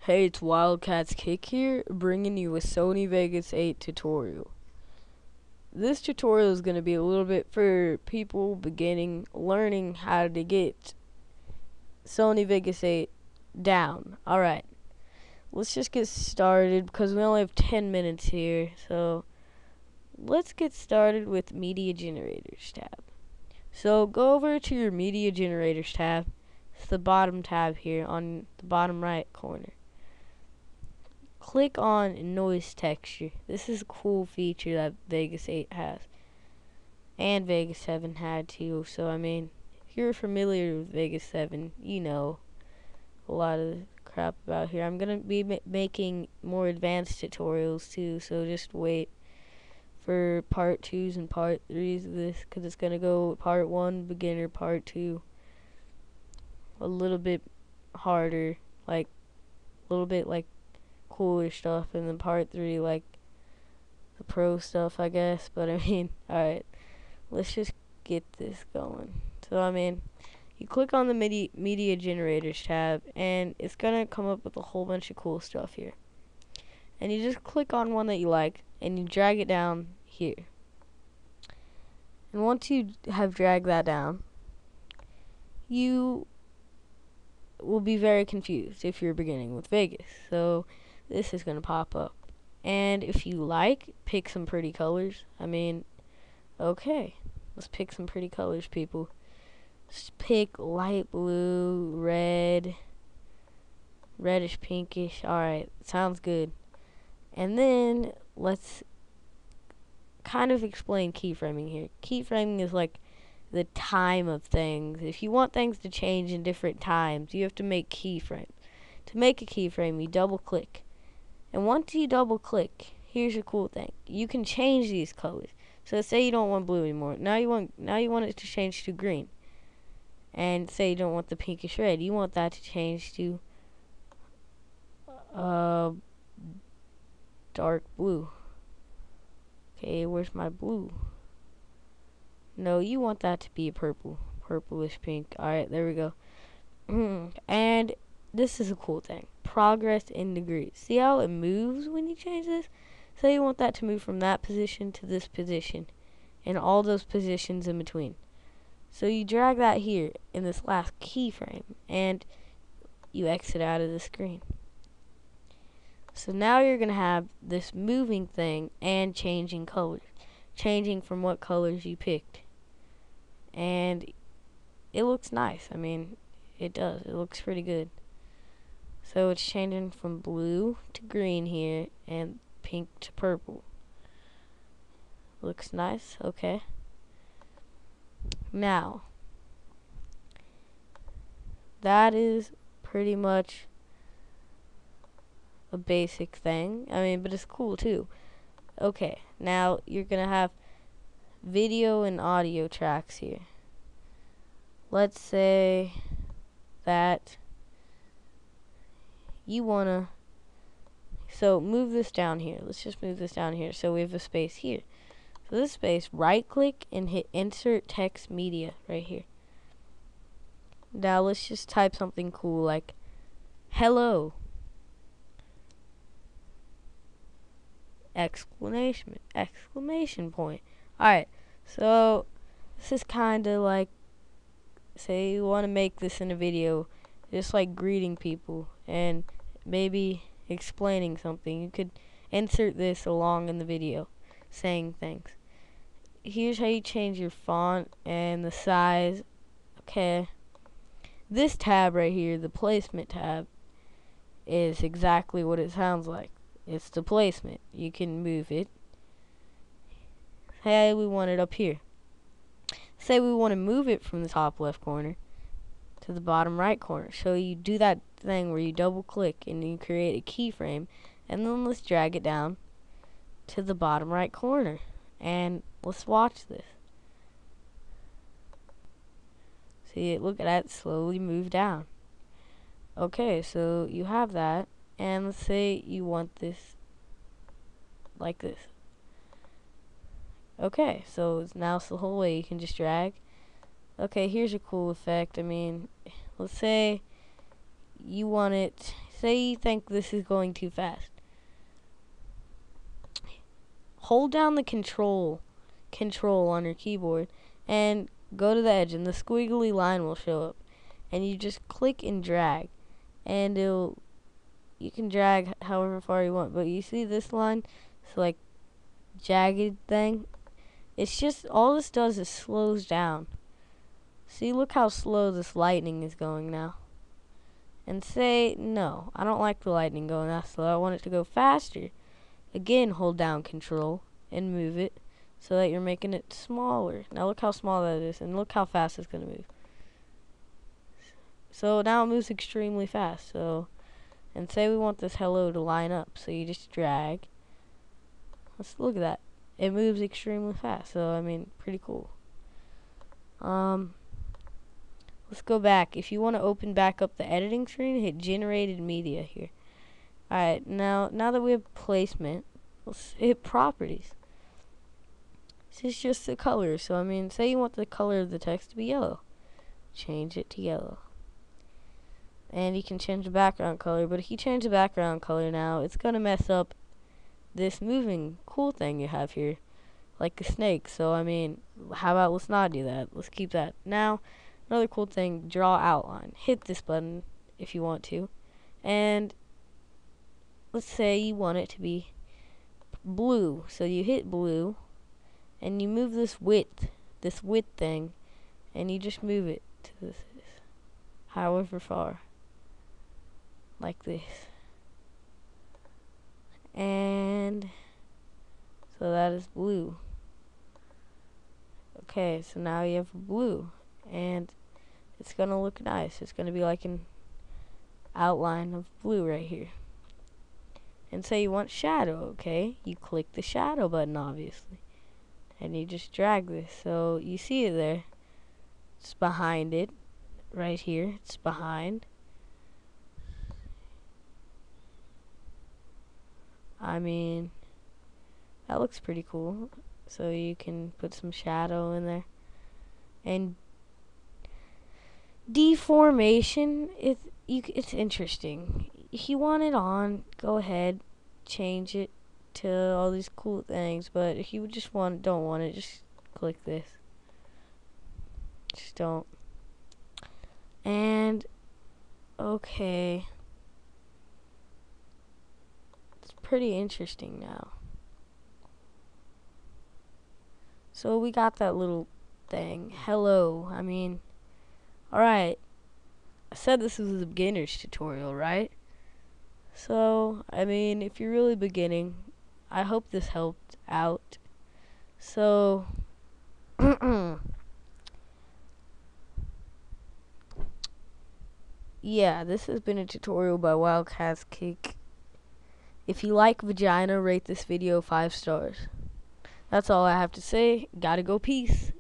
Hey, it's Wildcats Kick here, bringing you a Sony Vegas 8 tutorial. This tutorial is going to be a little bit for people learning how to get Sony Vegas 8 down. Alright, let's just get started because we only have 10 minutes here. So, let's get started with Media Generators tab. So, go over to your Media Generators tab. It's the bottom tab here on the bottom right corner. Click on noise texture. This is a cool feature that Vegas 8 has. And Vegas 7 had too. So, I mean, if you're familiar with Vegas 7, you know a lot of the crap about here. I'm going to be making more advanced tutorials too. So, just wait for part 2s and part 3s of this. Because it's going to go part 1, beginner, part 2. A little bit harder. Like, a little bit like cooler stuff, and then part 3 like the pro stuff, I guess. But I mean, alright, let's just get this going. So I mean, you click on the media generators tab and it's gonna come up with a whole bunch of cool stuff here, and you just click on one that you like and you drag it down here. And once you have dragged that down, you will be very confused if you're beginning with Vegas. So this is going to pop up. And if you like, pick some pretty colors. I mean, okay, let's pick some pretty colors, people. Just pick light blue, red, reddish pinkish. Alright, sounds good. And then let's kind of explain keyframing here. Keyframing is like the time of things. If you want things to change in different times, you have to make keyframes. To make a keyframe, you double click. And once you double click, here's a cool thing. You can change these colors. So say you don't want blue anymore. Now you want it to change to green. And say you don't want the pinkish red. You want that to change to dark blue. Okay, where's my blue? No, you want that to be a purplish pink. Alright, there we go. And this is a cool thing. Progress in degrees. See how it moves when you change this? Say you want that to move from that position to this position, and all those positions in between. So you drag that here in this last keyframe, and you exit out of the screen. So now you're going to have this moving thing and changing colors. Changing from what colors you picked. And it looks nice. I mean, it does. It looks pretty good. So it's changing from blue to green here and pink to purple. Looks nice. Okay. Now, that is pretty much a basic thing. I mean, but it's cool too. Okay, now you're going to have video and audio tracks here. Let's say that you want to, so move this down here. Let's just move this down here so we have a space here. So this space, right click and hit insert text media right here. Now let's just type something cool like hello! Exclamation point. Alright, so this is kind of like, say you want to make this in a video, just like greeting people and maybe explaining something. You could insert this along in the video, saying things. Here's how you change your font and the size. Okay, this tab right here, the placement tab, is exactly what it sounds like. It's the placement. You can move it. Hey, we want it up here. Say we want to move it from the top left corner to the bottom right corner. So you do that thing where you double click and you create a keyframe, and then let's drag it down to the bottom right corner. And let's watch this. See, look at that slowly move down. Okay, so you have that, and let's say you want this like this. Okay, so now it's the whole way. You can just drag. Okay, here's a cool effect. I mean, let's say you want it, say you think this is going too fast. Hold down the control on your keyboard and go to the edge, and the squiggly line will show up. And you just click and drag, and you can drag however far you want. But you see this line? It's like jagged thing. It's just, all this does is slows down. See, look how slow this lightning is going now. And say, no, I don't like the lightning going that slow. I want it to go faster. Again, hold down control and move it so that you're making it smaller. Now look how small that is, and look how fast it's going to move. So now it moves extremely fast. So, and say we want this hello to line up. So you just drag. Let's look at that. It moves extremely fast. So, I mean, pretty cool. Let's go back. If you want to open back up the editing screen, hit generated media here. Alright, now that we have placement, let's hit properties. This is just the color. So, I mean, say you want the color of the text to be yellow. Change it to yellow. And you can change the background color, but if you change the background color now, it's going to mess up this moving cool thing you have here, like a snake. So, I mean, how about let's not do that. Let's keep that. Now, another cool thing, draw outline. Hit this button if you want to. And let's say you want it to be blue. So you hit blue, and you move this width thing, and you just move it to this, however far. Like this. And so that is blue. Okay, so now you have blue, and it's gonna look nice. It's gonna be like an outline of blue right here. And say you want shadow, okay? You click the shadow button, obviously, and you just drag this. So you see it there. It's behind it, right here. It's behind. I mean, that looks pretty cool. So you can put some shadow in there. And deformation, it's interesting. If you want it on, go ahead, change it to all these cool things. But if you just don't want it, just click this. Just don't. And okay. Pretty interesting now. So we got that little thing. Hello. I mean, alright. I said this was a beginner's tutorial, right? So, I mean, if you're really beginning, I hope this helped out. So, yeah, this has been a tutorial by Wildcat's Kick. If you like vagina, rate this video 5 stars. That's all I have to say. Gotta go, peace.